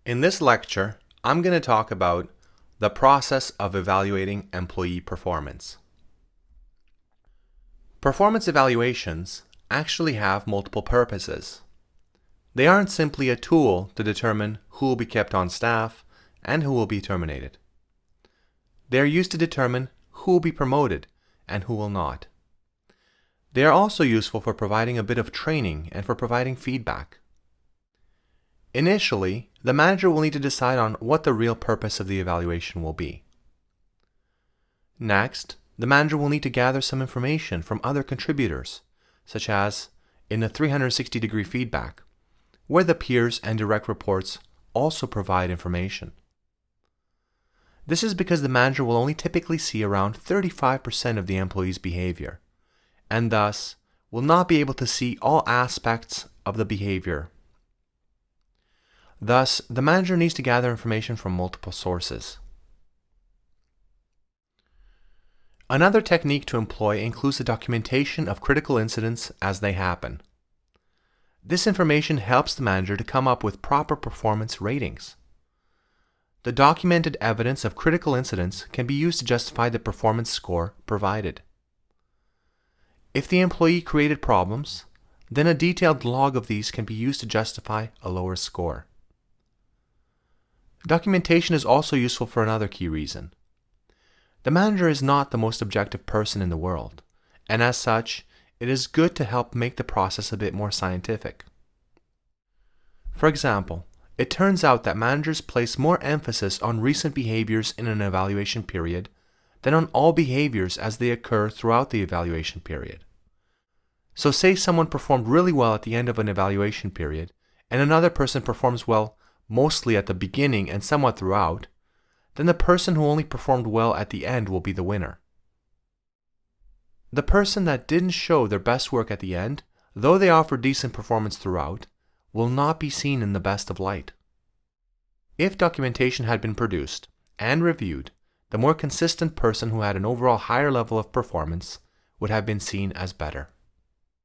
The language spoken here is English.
In this lecture, I'm going to talk about the process of evaluating employee performance. Performance evaluations actually have multiple purposes. They aren't simply a tool to determine who will be kept on staff and who will be terminated. They are used to determine who will be promoted and who will not. They are also useful for providing a bit of training and for providing feedback. Initially, the manager will need to decide on what the real purpose of the evaluation will be. Next, the manager will need to gather some information from other contributors, such as in the 360-degree feedback, where the peers and direct reports also provide information. This is because the manager will only typically see around 35% of the employee's behavior, and thus will not be able to see all aspects of the behavior. Thus, the manager needs to gather information from multiple sources. Another technique to employ includes the documentation of critical incidents as they happen. This information helps the manager to come up with proper performance ratings. The documented evidence of critical incidents can be used to justify the performance score provided. If the employee created problems, then a detailed log of these can be used to justify a lower score. Documentation is also useful for another key reason. The manager is not the most objective person in the world, and as such, it is good to help make the process a bit more scientific. For example, it turns out that managers place more emphasis on recent behaviors in an evaluation period than on all behaviors as they occur throughout the evaluation period. So say someone performed really well at the end of an evaluation period, and another person performs well mostly at the beginning and somewhat throughout, then the person who only performed well at the end will be the winner. The person that didn't show their best work at the end, though they offered decent performance throughout, will not be seen in the best of light. If documentation had been produced and reviewed, the more consistent person who had an overall higher level of performance would have been seen as better.